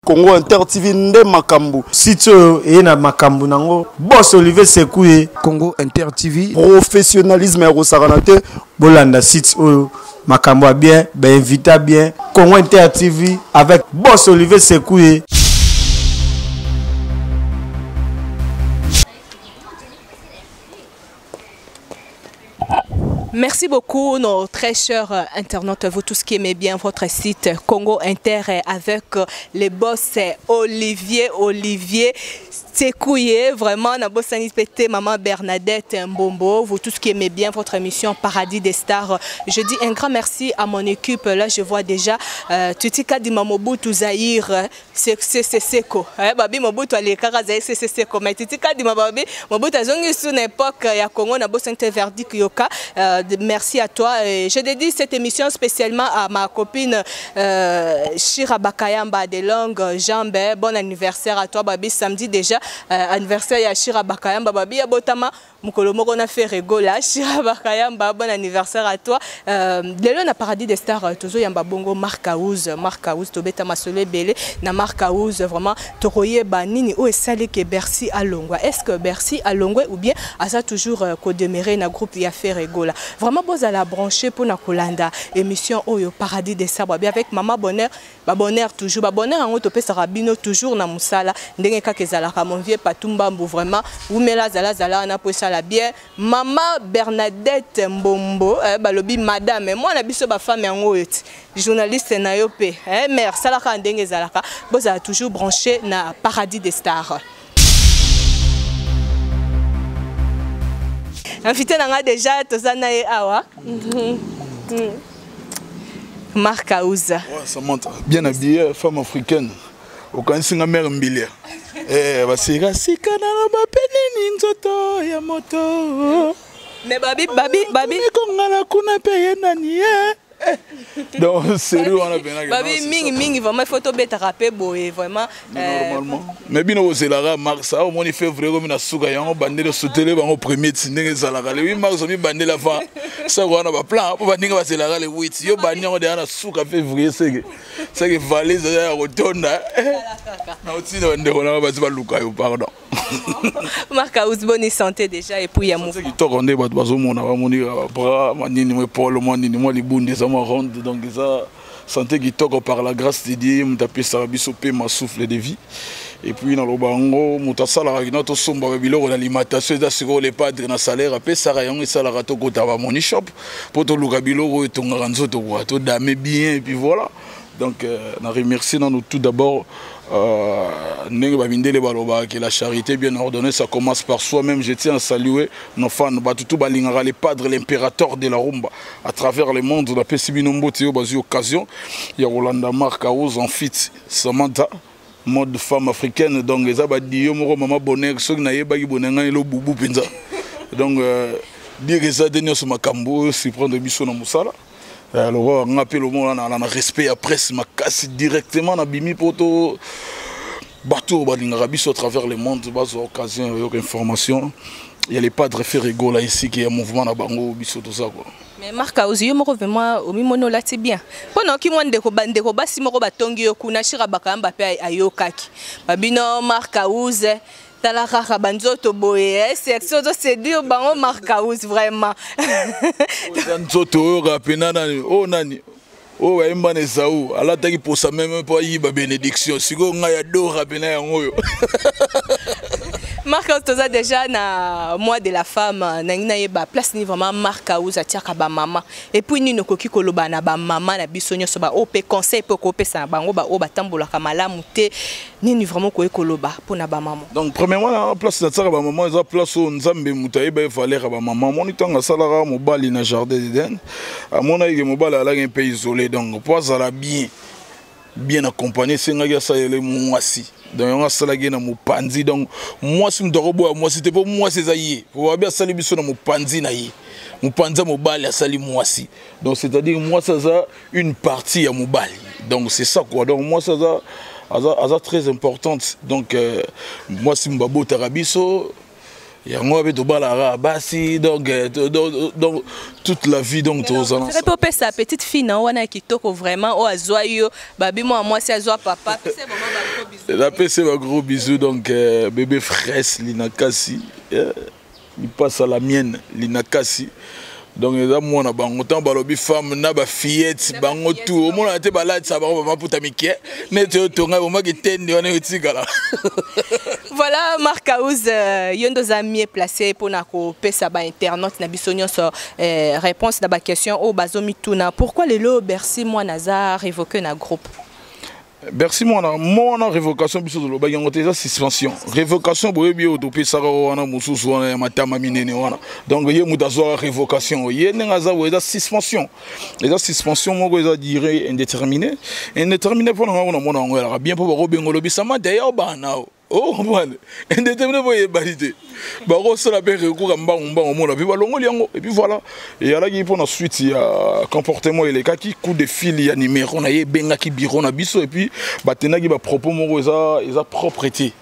Congo Inter TV nde makambu. Site et na makambu nango. Boss Olivier Sekouye. Congo Inter TV. Professionnalisme et rosaranate. Bolanda site makambu bien, ben invita bien. Congo Inter TV avec Boss Olivier Sekouye. Merci beaucoup, nos très chers internautes, vous tous qui aimez bien votre site Congo Inter avec les boss Olivier Sekouye, vraiment, na bossani pété, maman Bernadette Mbombo, vous tous qui aimez bien votre émission Paradis des Stars. Je dis un grand merci à mon équipe. Là, je vois déjà Tutika di Mamobutu Zahir, c'est Seko. Babi Mobutu Alekara Zahir, c'est Seko. Mais Tutika di Mamobutu Azongi sur une époque, ya Congo, na bossani verdict yoka. Merci à toi. Je dédie cette émission spécialement à ma copine Shira Bakayamba de Longue Jambe. Bon anniversaire à toi, Babi. Samedi déjà, anniversaire à Shira Bakayamba, Babi. Abotama, Mukolomo, on a fait rigoler. Shira Bakayamba, bon anniversaire à toi. Lélo na Paradis des Stars, toujours Yamba Bongo, Marc Aouz, Tobeta Masole Bele, na Marc Aouz, vraiment, Toroye Banini, ou est salé que Bercy à Longwa. Est-ce que Bercy à Longwa ou bien à ça toujours qu'au demeurer na groupe y a fait rigoler. Vraiment, vous allez brancher pour la Kolanda émission Oyo Paradis des Stars avec Maman Bonheur, Bonheur toujours, Bonheur en haut topé Sarabino toujours na musala, ndenge kakezala mon vieux Patumba vraiment, ou mela zala na poisa la bien, Maman Bernadette Mbombo, balobi madame, moi na biso ba femme en haut, journaliste na yopé, mère salaka ndenge zalaka, vous allez toujours brancher na Paradis des Stars. Invité n'a déjà Tozana et Awa. Marc Aouz. Ça monte. Bien habillée, femme africaine. Au cas où c'est une mère mbilière. C'est Rasika dans la bapéline nzoto ya moto. Mais babi. Kongala kuna paye nani. Donc c'est lui on a bien. Babi mingi vraiment photo bête rapé boy vraiment. Normalement. Mais bien au Zélara mars ça au moins il fait vrai comme na suka yango bandé de soutenir bango premier tsindenge zalaka le 8 mars on bandé la fin ça on a pas plan pour bandinga ba Zélara le 8 yo bandinga on na suka février c'est que valise ya rotonda na aussi on a ba ziba luka yo pardon. Marc Aouz bonne santé déjà et puis ya mo. C'est qui tourne ba bazo mona ba moni bras manini mo Paul manini mo libundi donc ça santé qui toque par la grâce de Dieu m'a tapé ça bisopé ma souffle de vie et puis dans le bango m'a sala notre somba biloko l'alimentation ça sur les padres na salaire après ça rayon et ça la rato kota ba money shop pour to luka biloko to nganzo to wa to dame bien et puis voilà donc on remercie nous tout d'abord que la charité bien ordonnée, ça commence par soi-même. Je tiens à saluer nos fans, les padres, l'impérateur de la rumba à travers le monde. On a fait occasion. Il y a Rolanda Marc Aouz en fit, Samantha, mode femme africaine. Donc, les abadis, maman bonheur, ceux qui n'avaient pas de bonheur, ils ont boubou pinza. Donc, dire que ça, dernier sur ma cambo, c'est prendre bisou dans Moussala. Alors, on appelle au monde, on a respect à presse, ma casse directement, on a bimi pour tout. Bateau, à travers le monde, base occasion, information. Il y a les padres fait rigoler ici, qui est un mouvement à Bango, biso tout ça quoi. Mais Marc Aouz, je me reviens au mimono là c'est bien. Pendant qu'il m'a dit que basi mo ba tongi okuna shira bakamba pe ayokaki. Babino Marc Aouz tala kaka banzoto boye section to c'est dur bango Marc Aouz vraiment. Banzoto rapena nani oh nani. Oh, il m'a dit ça. Alors, tu as pour ça même pas y ba bénédiction. Si vous avez deux rapena yango. Marc Aouz déjà na mois de la femme na yeba place ni vraiment Marc Aouz atiaka ba maman et puis ni nokoki koloba na ba maman na bisonyo so ba op conseil pour ko pesa bango ba o batambola ka malamu te ni vraiment ko koloba pour na ba maman. Donc premièrement la place na tsaka ba maman eza place où nzambe mutaye ba valeur ba maman moni tanga salara mobali na jardin d'Eden amona yeke mobali ala un pays isolé donc pour ça bien accompagné c'est nga ça le mwasi donc on a salagé na mopanzi donc moi si m'dorobo moi c'était pas moi c'est zaïe pour bien sali biso na mopanzi na yi mopanza mobali asali mwasi donc c'est-à-dire moi ça une partie à mobali donc c'est ça quoi donc moi ça très importante donc moi si mbabo tarabiso yango abe tobalara basi donc toute la vie donc tozana c'est pas sa petite fille non wana kitoko vraiment o azwa yo babi moi si azwa papa c'est vraiment ba gros bisous la PC ba gros bisous donc bébé fraise linakasi il passe à la mienne linakasi donc eza mwana bango tant balobi femme na ba fillette bango tout au monde te balade ça bango ba puta mikie net tonga o maki tende wana etikala. Voilà Marc Aouz yondo za mieux placé pour na ko pesa ba internaute na bisonyo so réponse na ba question o bazomi tuna pourquoi le lo Bercy moi Nazar évoqué na groupe. Bercy mon révocation biso de loba yango teza suspension révocation boyebi autopé sara wana mususu wana matama minene wana donc ye mutazo révocation ye nengaza weza suspension les suspension moko eza durée indéterminée pour na mona ngo ya bien pour ba bengo lobisama d'ailleurs bana oh voilà indéterminé pour y validé bah ça la paix recours à mbango mona puis balongo liango et puis voilà et là qui pour la suite il y a comportement et les cas qui coup de fil il y a numéro na ye benga qui biro na biso et puis batena qui ba propos moko eza propreté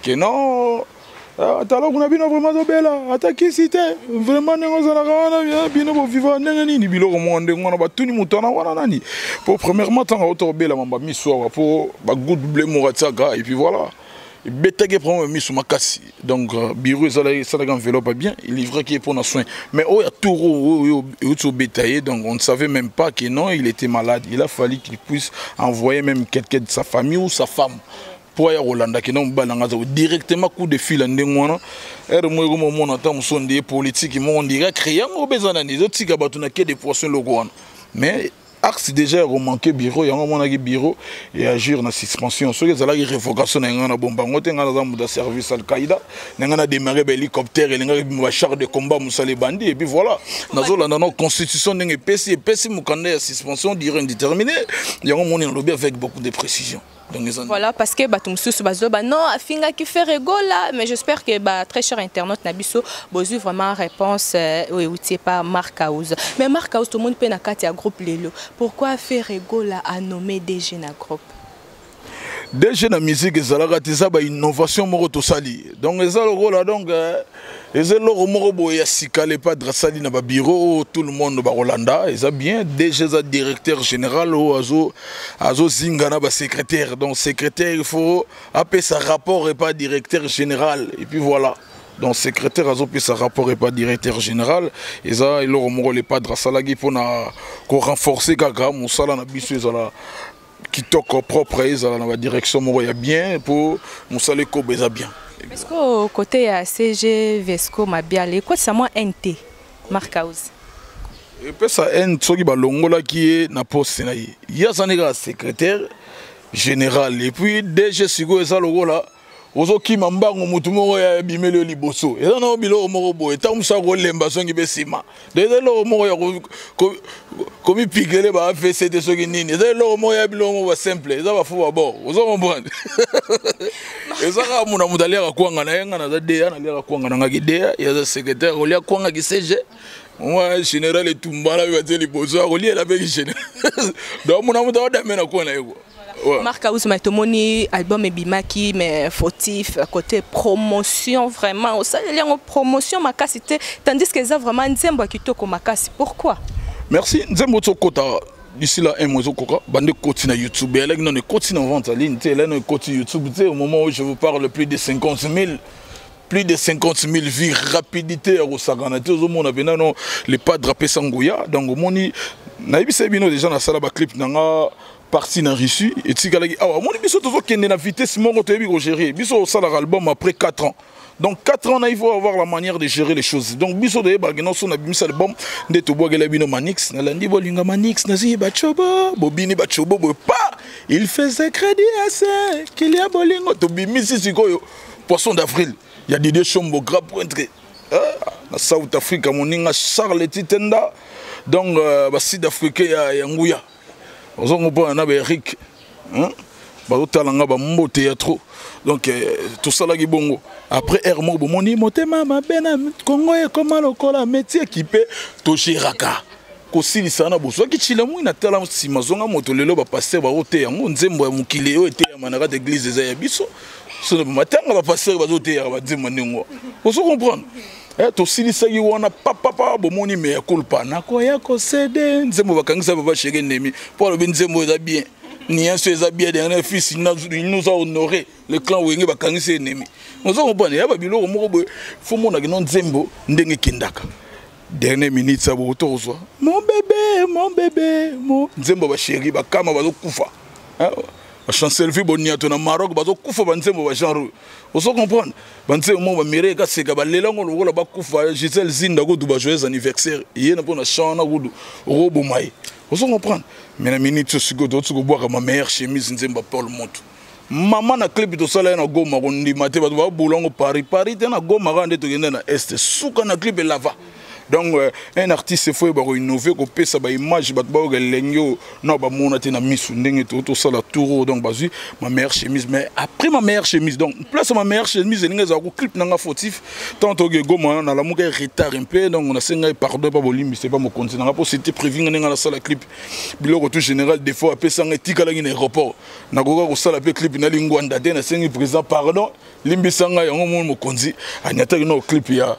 que non atalo kuna bino vraiment zo bela ataki cité vraiment nengo za na bino bo vivre nengani ni biloko monde ngona batuni mutana wana nani pour premièrement tant auto bela mamba miso pour ba good blé moratsaga et puis voilà Bétagué prend mis sous ma casse donc bureau ça enveloppe bien il livrait qui est pour nos soins mais oh il y a tout bétaillé donc on ne savait même pas que non il était malade il a fallu qu'il puisse envoyer même quelqu'un de sa famille ou sa femme pour aller à Hollande qui non balanga directement coup de fil en dengwana er moi comme on entend son des politiques on dirait créer on besoin des autres qui batuna que des poissons logo mais axe déjà remanqué bureau yango mona ki bureau et agir na suspension so que ça la révocation na bomba ngote ngana za muda service al-Qaïda ngana démarrer hélicoptère et ngana char de combat musale bandi et puis voilà nazo la non constitution ndenge pesi mukanda suspension durée indéterminée yango mona lobby avec beaucoup de précision. Donc, voilà parce que batumsusu bazoba non afinga qui fait rigola mais j'espère que très cher internaute nabiso bozu vraiment réponse oui outil pas Marc Aouz mais Marc Aouz tout le monde peut na kati ya groupe lelo pourquoi faire rigola à nommer des jeunes à groupe déjà la musique ezalaka teza ba innovation moko to sali donc ezalo là donc ezelo moko boya sikale pas drasali na ba bureau tout le monde ba Rolanda eza bien déjà za directeur général ou azo zingana ba secrétaire donc secrétaire il faut appeler sa rapport et pas directeur général et puis voilà donc secrétaire azo appeler sa rapport et pas directeur général et ça il moko le pas drasalagi pour na ko renforcer kaka musala na biso ezala qui toque propre dans la direction il y a bien pour Moussale Kobeza bien. Est-ce que côté CG Vesco Mabiale quoi ça moi NT Marc Aouz et puis ça N soki ba longola qui est na poste na yi ya sanega secrétaire général et puis DG Sigo eza logola ozoki mambango mutu moko ya bimelo liboso eza na bilo moko boye ta musa ko lemba songi besima de lo moko ya komi pigele ba FC de soki nini eza lo moko ya bilo moko simple eza ba fu ba bo ozo comprendre eza ka muna mudalera kwanga na yenga na za de na lera kwanga na ngaki de ya secrétaire olia kwanga ki CG moi général et tumbala ba te liboso olia la be général donc muna muda mena kwa na yego. Ouais. Marc Aouz Matomoni album Ebimaki mais fautif côté promotion vraiment au sein de promotion makasité tandis que ça vraiment nzembo kitoko makasi pourquoi merci nzembo tsokota d'ici là un mois zokoka bande côté na YouTube et là non ne côté en vente en ligne tu là non côté YouTube tu au moment où je vous parle plus de 50 000 vues rapidité au Sagana tout le monde a bien non les pas drapé sangoya donc au moni na ibisa bino déjà na sala ba clip nanga parti na Russie et tikalaki ah mon biso toujours kende na vitesse moko to yebi ko gérer biso ça l'album après 4 ans donc 4 ans il faut avoir la manière de gérer les choses donc biso de bagino so na bimisa album nde to bogela bino manix na landi bolinga manix na zi bachobo bobini bachobo bo pas il faisait crédit assez qu'il y a bolingo to bimisi sikoyo poisson d'avril il y a des chombo grave pour entrer na South Africa moninga Charles Titenda donc ba sud africain ya nguya ozongo pa na ba Eric ba otalanga ba mbote ya trop donc tout ça là qui bongo après Hermo bomoni motema mabena Congo e koma lokola métier équipé to chiraka ko silisa na boso ki chila mu na tala sima zonga moto lelo ba passer ba ote yango nzembo ya mukile yo ete ya manaka d'église za ya biso Ce matin, on va passer à l'hôtel, on va dire, vous comprenez? To silisaki wana papa bomoni me yakulpa nako yako cede nzembo bakangisa baba chéri nemi pour le nzembo eza bien ni un seul bien dernier fils il nous a honoré le clan wenge bakangisa nemi nous on comprendre ya babilo moko faut mona que non nzembo ndenge kindaka dernière minute ça bo tozwa mon bébé mon nzembo ba chéri bakama bazokufa la chancelier fi bonia to na Maroc bazo kufa banzembo ba genre oso comprendre banzembo mo ba mireka seka ba lelango lokola ba kufa Gisèle Zinda go du ba joyeux anniversaire yena pona chana go robo mai oso comprendre mais na minute so go to go boire ma meilleure chemise nzemba Paul Montou maman na clip to sala na Goma ko ndima te ba bolongo Paris te na Goma rande to genda na est suka na clip lava. Donc un artiste faut innover ko pesa ba image ba ba lengyo na ba monate na misu ndenge to sala tour donc bazu ma meilleure chemise mais après ma meilleure chemise donc place ma meilleure chemise ndenge za ko clip nanga fautif tant to Goma na la muka retard un peu donc on a senga pardon pas bolimbi c'est pas mon compte na pas c'était prévu nanga la sala clip biloko tout général des fois pesa nga tikala ngi na aéroport na ko sala pe clip na lingwanda te na sengi président pardon limbi sanga yango mo konzi anyata no clip ya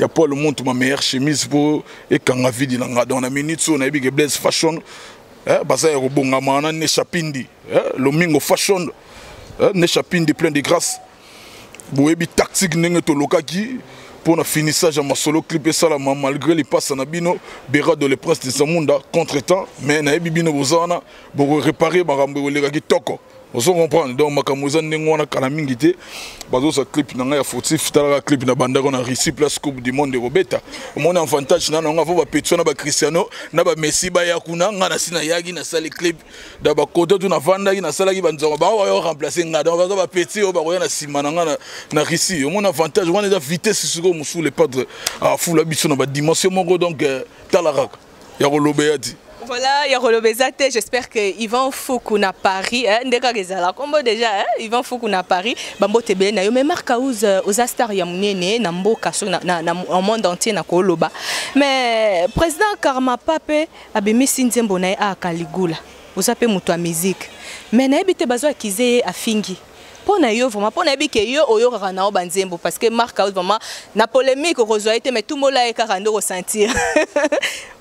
Paul Montou ma meilleure chemise pour et quand la vie dans la minute on a vu que Blaise Fashion basa ya robonga mana ne chapindi lomingo fashion ne chapindi plein de grâce boebi tactique nenge to lokaki pour na finissage à ma solo clip et ça malgré les passes na bino Bera de le prince de Zamunda contre-temps mais na bino bozana pour réparer barambo le ki toko. Vous comprenez donc makamuza ndenge wana kala mingi te bazo sa clip na ya fautif tala clip na banda ko na Russie place coupe du monde de Robeta mon avantage na nga va petso na ba Cristiano na ba Messi ba yakuna nga na sina yagi na sali clip da ba koto tu na vanda ki na sala ki banzongo ba yo remplacer nga donc ba petit o ba ko na sima na nga na Russie mon avantage wana da vitesse sur musu le padre a fula biso na ba dimension mongo donc tala raka ya ko lobeyati. Voilà, il y a Rolobezate, j'espère que Yvan Foukouna Paris, ndeka gezala kombo déjà, Yvan Foukouna Paris, bambo tebe na yo mais marka aux astar ya munene na mboka so na monde entier na koloba. Mais président Karma Pape abemisi nzembo na a Kaligula. Osape mutu a musique. Mais na ebite bazo akize afingi. Pona yo vraiment pona bi ke yo oyo kana o banzembo parce que marque vraiment na polémique rezo été mais tout mola e karando ressentir.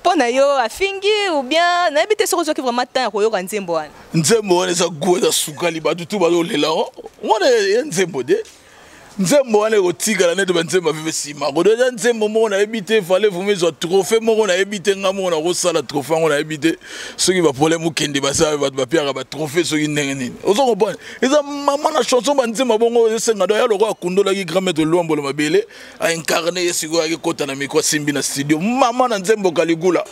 Pona yo afingi ou bien na bité rezo qui vraiment tant oyo banzembo wana. Nzembo wana za goza sukali ba tutu ba lela wana nzembo de nzembo wana ko tigala neto banzembo vive sima ko de nzembo mo na ebité fallait vous mettre trophée mo na ebité ngamo na ko sala trophée ngo na ebité ceux qui va problème ou kende ba sa ba pierre ba trophée ceux qui ndenge nini ozo comprendre eza maman na chanson banzembo bongo senga do ya loko akundola ki grand maître Luambo le mabele a incarné yesiko ya kota na miko simbi na studio maman na nzembo Kaligula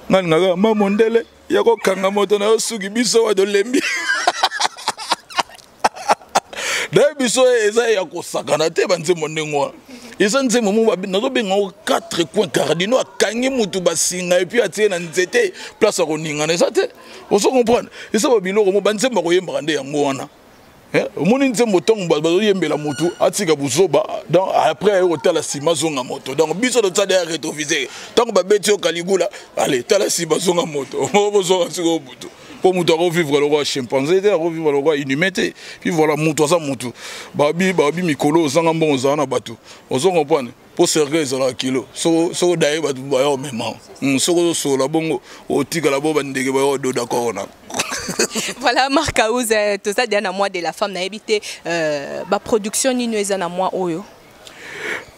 ngani ngaka mamondele ya ko kanga moto na suki biso wa do lembi Dabiso eza ya ko sakana te banzembo ndengwa eza nzembo mo nazo benga 4 coins cardinaux akangi mutu basinga et puis atie na nzete place ko ninga na te oso comprendre eza ba biloko mo banzembo ko yemba nde yango wana moni nzembo tongo bazo yembela mutu atika buzoba donc après ayo tala sima zonga moto donc biso do tsade rétrovisé tongo ba beti o Kaligula allez tala sima zonga moto mo zonga siko butu pour mutu revivre le roi chimpanzé te revivre le roi inhumanité puis voilà mutu za mutu babi mikolo zanga mbongo za na batu ozo comprendre pour servir za kilo so daye batu ba yo même so la bongo o tika la boba ndege ba yo do d'accord na. Voilà Marc Aouz tout ça dernier mois de la femme na habité ba production ni noeza na mois oyo.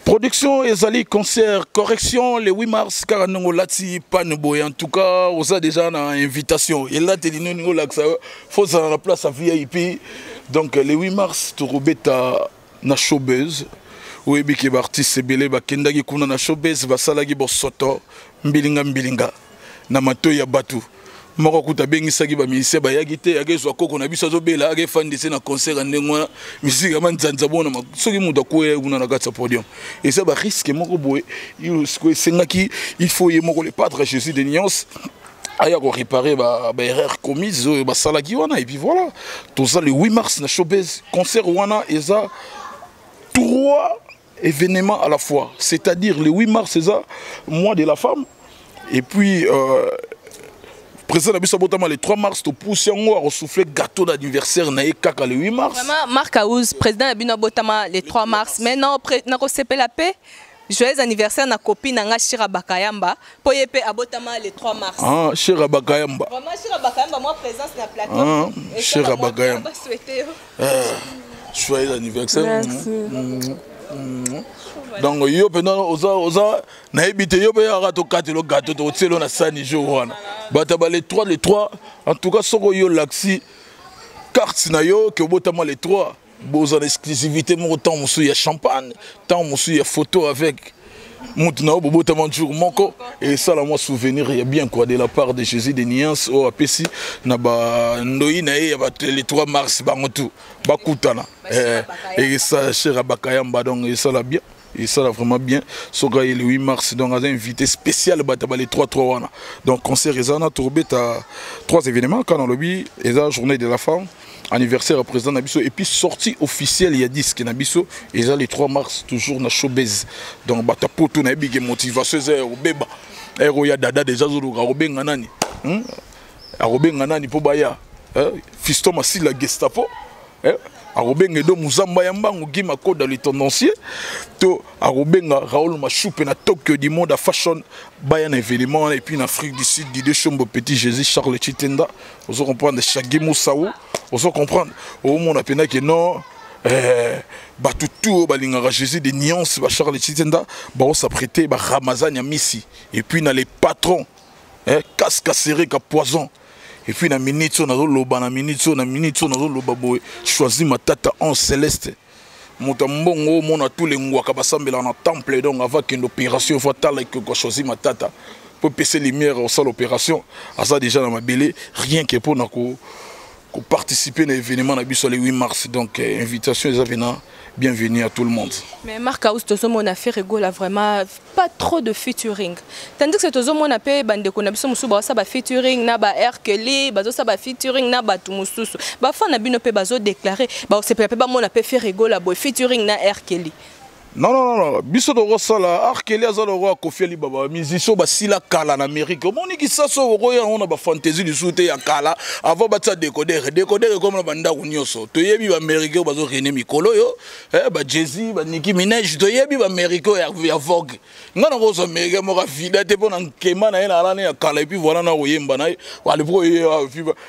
Production ezali concert correction le 8 mars karanongo lati paneboy en tout cas on a déjà une invitation et là t'es dit nous là que ça faut ça la place à VIP donc le 8 mars to robeta na showbiz oui biki ba artiste belé ba kendaki kuna na showbiz ba salaki bo soto mbilinga na mato ya batu moko kuta bengisaki ba musicien ba yagite yakezwa koko na biso azobela akefandise na concert ndengwa musique manzanza bona soki muda koya kuna na katsa podium et ça ba risque moko boye il sengaki il faut y moko le padre Jésus de Nyons aya ko réparer ba erreur commise ba salaki wana et puis voilà tout ça le 8 mars na showbiz concert wana eza 3 événements à la fois c'est-à-dire le 8 mars c'est ça mois de la femme et puis président Nabiso Botama le 3 mars, tu pousses à souffler gâteau d'anniversaire na kaka le 8 mars. Vraiment, Marc Aouz, président Nabiso Botama le 3 mars. Mais non, na CP la paix. Joyeux anniversaire na copine na Shira Bakayamba. Pour yépe abotama le 3 mars. Ah, Shira Bakayamba. Vraiment, Shira Bakayamba, moi présence na plateau. Ah, Shira Bakayamba. Joyeux anniversaire. Merci. Donc yo pendant oza na habité yo pe arato katelo gâteau to tselo na sani jo wana bataba les 3 en tout cas soko yo laxi carte na yo que botama les 3 boza l'exclusivité mon temps musu ya champagne temps musu ya photo avec Moutna botama jour moko et ça là moi souvenir il y a bien quoi de la part de Jésus de Niance au APC na ba ndoi na ya les 3 mars bangotu bakutana et ça cher Bakayamba donc et ça là bien. Et ça là vraiment bien. Soga le 8 mars, donc on a invité spécial bataba les 3-3. Donc concert Ezana Tourbet à 3 événements. Quand on lobby, Eza journée de la femme, anniversaire à président Nabiso et puis sortie officielle il y a 10 qui Nabiso. Eza le 3 mars toujours na showbiz. Donc batapo tout na big motivation c'est au beba. Ero ya dada déjà zulu robenga nani. Robenga nani po baya. Fiston Massi la Gestapo. Arobenga do muzamba yambangu gima koda le tendancier to arobenga Raoul Machoupe na Tokyo du monde à fashion bayan événement et puis en Afrique du Sud Didier Chombo Petit Jésus Charles Chitenda vous comprendre Chagemo Sao vous comprendre au monde a pena que non batutu balinga Jésus de Nuance ba Charles Chitenda ba on s'apprêter ba Ramazan ya Missi et puis na les patrons casque serré ka poison. Et puis, na minute, on a loba boy choisi ma tata en céleste. Moutambongo, mon a tous les mois, kabasambela en temple, donc avec une opération fatale que j'ai choisi ma tata. Pour passer les lumières au sein de l'opération, à ça déjà dans ma belle, rien que pour participer à l'événement le 8 mars. Donc, invitation, les avenants. Bienvenue à tout le monde. Mais Marc Aouz, on a fait rigolo vraiment pas trop de featuring. Tandis que tout le monde a fait bande connexion musu ba ça ba featuring na ba R Kelly, ba ça ba featuring na ba tout musu. Ba fa na bino pe bazo déclarer ba c'est pas ba mon a fait rigolo ba featuring na R Kelly. Non. Biso de Rosala, Arkeli azalo roi Kofi Ali Baba, musicien basila kala en Amérique. Moni qui ça so roya on a ba fantaisie du soute ya kala avant batsa décoder comme la banda unioso. To yebi ba Américain bazo René Mikolo yo, ba Jay-Z, ba Nicki Minaj, to yebi ba Américain ya Vogue. Ngana rosa Américain mo rafida te pona nkema na ena ala ya kala et puis voilà na oyemba na wale pro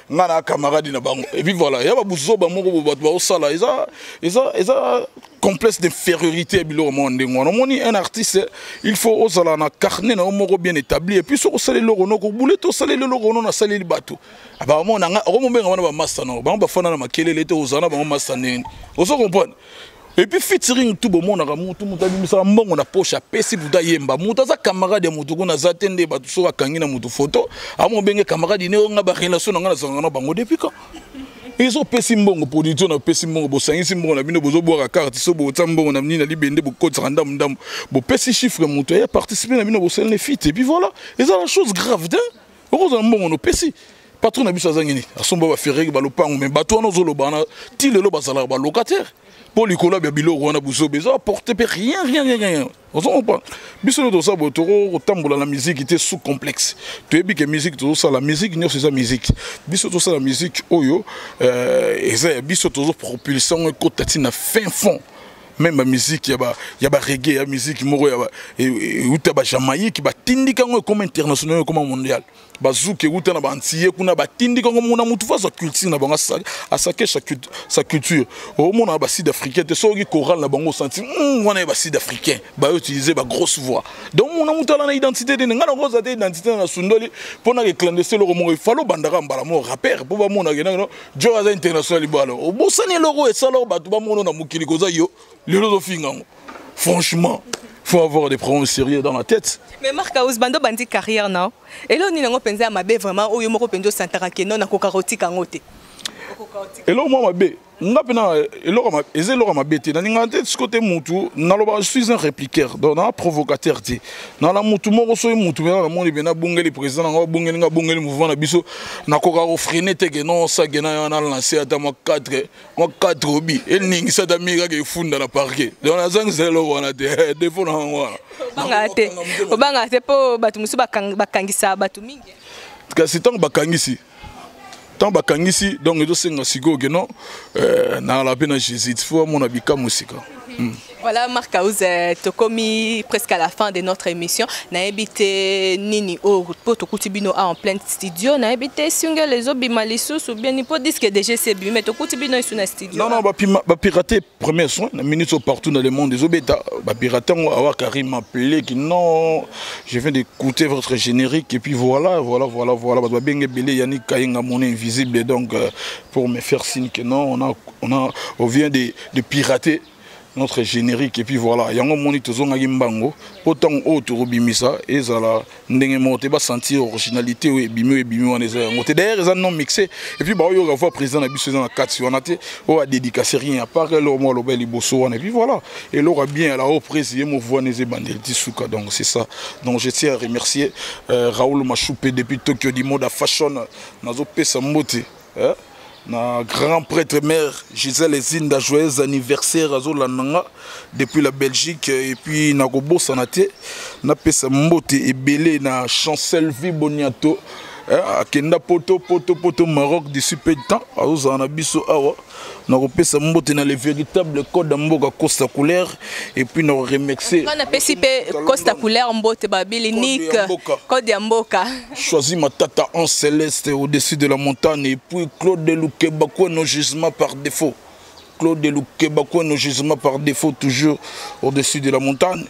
ngana camarade na bango. Et puis voilà, ya ba buzo ba moko ba osala eza complexe d'infériorité biloko monde ngona un artiste il faut osala na carnet na moko bien établi et puis so osala loko no ko bouler to osala loko no na sala li bato aba mona nga o mombenga wana ba master no ba fana na makelele te ozana ba master nene oso comprendre et puis featuring tout bon mona ka mutu mutabimisa mbongo na poche apesi buda yemba mutu za camarade ya mutu kuna za tende bato so akangi na mutu photo amo benge camarade ne nga ba relation nga na zanga na bango depuis quand ils ont pesi mbongo production na pesi mbongo bo sangisi mbongo na bino bozo boka carte so bo tambongo na nina libende bo kotsa ndam ndam bo pesi chiffre mutu ya participer na bino bo sel ne fit et puis voilà et ça la chose grave d'un heureusement mbongo no pesi patron na biso zangini asomba ba ferré ba lopango mais bato no zolo bana ti lelo bazala ba locataire pour les collabs ya biloko wana buso besoin apporter rien on s'en pas biso to ça botoro tambola la musique était sous complexe tu es que musique to ça la musique n'y a c'est musique biso to ça la musique oyo et biso to propulsion ko tatina fin fond même la musique y a ba reggae ya musique moro ya et uta ba Jamaïque ba tindika ngo comme international comme mondial bazuke uta na ba antiye kuna ba tindika ngo mona mutu fa sa culture na banga asake sa culture au monde ba sud africain te soki choral na bango senti wana ba sud africain ba utiliser ba grosse voix donc mona mutu la identité de ngana ngoza te identité na sundoli pona que clandestin lo mo falo bandaka mbala mo rappeur po ba mona ke no jo aza international balo o bosani logo et ça lo ba tu ba mona na mukili koza yo franchement, il faut avoir des problèmes sérieux dans la tête. Mais Marc Aouz, bando bandi carrière non. Et là on est pensé à ma bé vraiment où yomoko penjo santara ke non na kokaroti kangote. Et là moi ma bé, ngapena eloko ma ezelo ma bété na ngante côté mutu na loba je suis un répliqueur donc na provocateur ti. Na la mutu moko so mutu na moni bena bungeli président nga bungeli mouvement na biso na kokaro freiner te ke non ça gena na lancer ata mo 4 obi el ningi sa damiga ke funda na parquet. Donc na zang zelo wana te defo na wana. Obanga te po batu musu bakangisa batu mingi. c'est tant bakangisi. Tant bakangisi donc ezo senga siko que non na la peine Jésus faut mon abika musika. Voilà, Marc Aouz, tu as commis presque à la fin de notre émission. Nous avons habité Nini au Poto Koutibino en plein studio. Nous avons habité Single les Obimalisous ou bien Nipo disque de GCB. Mais tu Koutibino est sur le studio. Non, bah pirater, premier soin, la minute partout dans le monde des Obéta. Bah pirater, on va Karim m'appeler qui non, je viens d'écouter votre générique et puis voilà. Bah bien belé Yannick Kayenga mon invisible donc pour me faire signe que non, on vient de pirater notre générique et puis voilà yango moni tozonga kimbango pourtant autour bimisa ezala ndenge moté ba sentir originalité et bimi wana eza moté d'ailleurs eza non mixé et puis ba yo ga voir président na biso na 4 wana te o a dédicacer rien à part le mo lo beli bosso wana et puis voilà et l'aura bien à la reprise mo voix neze bandelti souka donc c'est ça donc je tiens à remercier Raoul Machoupé depuis Tokyo di mode fashion nazo pesa mbote na grand prêtre mère Gisèle Zinda joyeux anniversaire azolananga depuis la Belgique et puis na kobosa na te na pesa mbote ebele na Chancel Viboniato akenda poto Maroc du super temps azozana biso awa na kopesa mbote na le véritable code mboka Costa Couleur et puis na remercier on a pesipé Costa Couleur mbote babili Nick code ya mboka choisi ma tata en céleste au-dessus de la montagne et puis Claude Loukebako no jugement par défaut. Claude Loukebako no jugement par défaut toujours au-dessus de la montagne.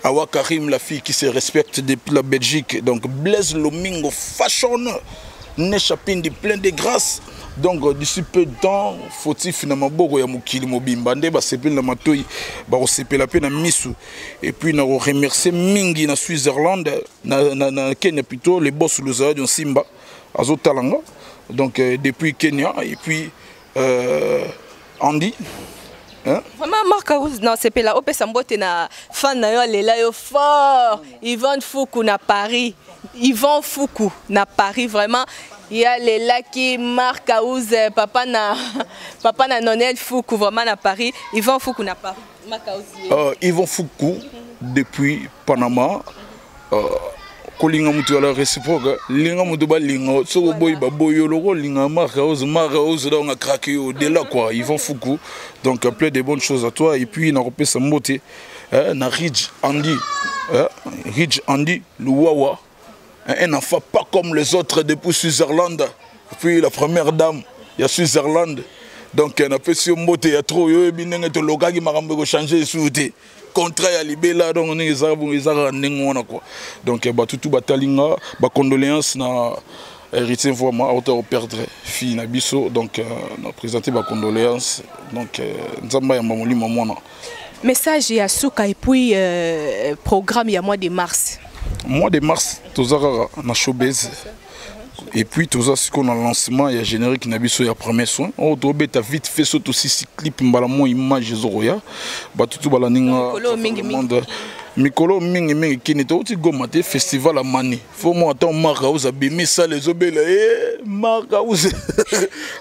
Awa Karim la fille qui se respecte depuis la Belgique donc Blaise Lomingo fashion n'échappine de plein de grâce. Donc d'ici peu de temps faut-il finalement beaucoup ya mukili mobimba nde ba sepel na matoi ba ko sepela pe na misu et puis na remercier mingi na Switzerland na Kenya plutôt les boss loza de Simba azotalanga donc depuis Kenya et puis Andy vraiment Marc Aouz non c'est pas là opesa mbote na fan na yo lela yo fort Yvonne Foukou na Paris Yvon Foukou na Paris vraiment il y a les Laki Marc Aouz papa na Nonel Foukou vraiment na Paris Yvon Foukou na Paris Marc Aouz Yvon Foukou depuis Panama kolinga mutu ala réciproque linga mutu ba linga soko boy ba boyo loko linga Marc Aouz donc a craqué au delà quoi Yvon Foukou donc plein de bonnes choses à toi et puis na repesa mbote na Ridge Andy le Wawa un enfant pas comme les autres depuis Switzerland puis la première dame il y a Switzerland donc on a fait sur mbote il y a trop yo binenge to loka ki makambo ko changer souté contrat ya libela donc on ezaka ndengona quoi donc ba tutu batalinga ba condoléances na héritier vraiment auteur perdre fille na biso donc on a présenté ba condoléances donc nzamba ya mamoli mamona message ya suka et puis programme ya mois de mars tozaka na showbiz et puis toza siko na lancement ya générique na biso ya premier soin on tobeta vite fait surtout si clip mbala mo image zoroya batutu bala ninga mikolo mingi kini to ti goma te festival amani faut moi attend Marc Aouz abimi ça les obela Marc Aouz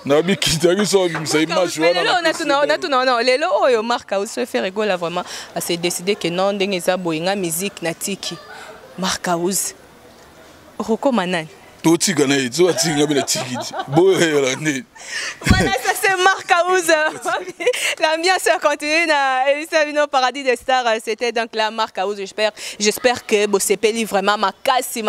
na bikita ki so bimisa image wana non lelo oyo Marc Aouz se fait rigoler vraiment à se décider que non ndenge za boyinga musique na tiki Marc Aouz Roko Manani Toti Ganaï, tu as tiré la tiki. Bon, voilà, ça c'est Marc Aouz. L'ambiance continue dans Paradis des Stars. C'était donc la Marc Aouz. J'espère que vous sepeli vraiment makasi.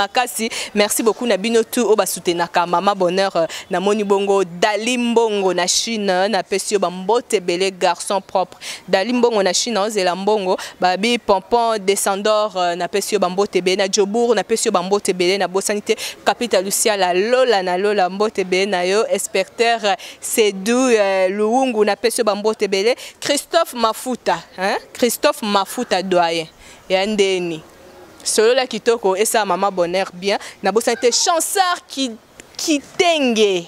Merci beaucoup Nabino tout au basutenaka Mama Bonheur na Moni Bongo Dalimbongo na Chine na Pesio Bambote belé garçon propre Dalimbongo na Chine zela mbongo babi pompon descendor na Pesio Bambote belé na Djobour na Pesio Bambote belé na Bosanité capitale Lucia la Lola na Lola Mbote belé na yo inspecteur Sedou Luungu na Pesio Bambote belé Christophe Mafuta doyen et ndeni solo la kitoko et ça Mama Bonheur bien na Bosanité Chansard qui tenge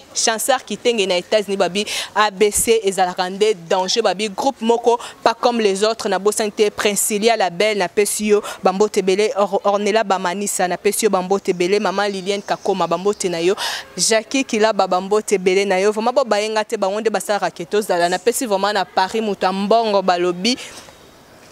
na États-Unis babi ABC et Zalakande danger babi groupe moko pas comme les autres na Bosanité Princilia la belle na Pesio Bambote belé Ornella Bamanisa na Pesio Bambote belé Maman Liliane Kakoma Bambote na yo Jackie Kila Bambote belé na yo vraiment bayenga te bangonde basara keto zala na Pesi vraiment na Paris mutambongo balobi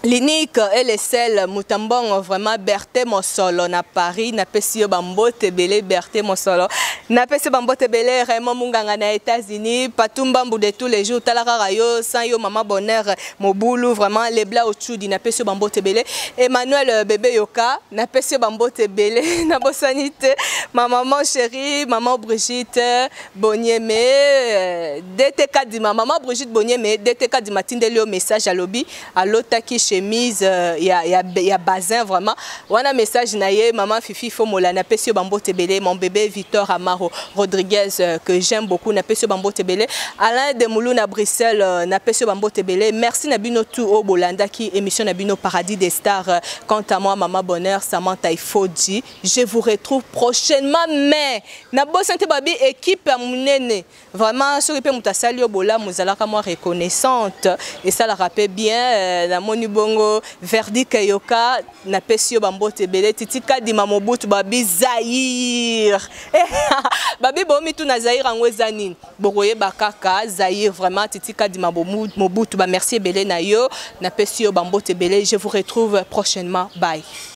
L'unique et le seul Moutambong vraiment Berthe Mosolo na Paris na pesio bambote belé Berthe Mosolo na pesio bambote belé Raymond Munganga na États-Unis Patumba Mbou de tous les jours Talara Rayo sans yo maman bonheur Moboulou vraiment les bla Ochudi na pesio bambote belé Emmanuel bébé Yoka na pesio bambote belé na bosanité ma maman chérie maman Brigitte Bonieme DTK di maman Brigitte Bonieme DTK di matindeli au message à lobby à l'otaki chemise y a bazin vraiment wana message naie maman Fifi Fomola na pesio bambote belé mon bébé Victor Amaro Rodriguez que j'aime beaucoup na pesio bambote belé Alain de Moulou na Bruxelles na pesio bambote belé merci na bino tout au Bolanda qui émission na bino Paradis des Stars quant à moi maman bonheur Samantha Ifodi je vous retrouve prochainement mais na bosante babi équipe à munene vraiment sur pe mutasali au bola muzalaka moi reconnaissante et ça la rappelle bien na moni bongo Verdi Kayoka na pesio bambote belé titika di mamobutu babi Zaïr babi bomi tu na Zaïr angwezanine bokoye bakaka Zaïr vraiment titika di mamobutu ba merci belé na yo na pesio bambote belé je vous retrouve prochainement bye.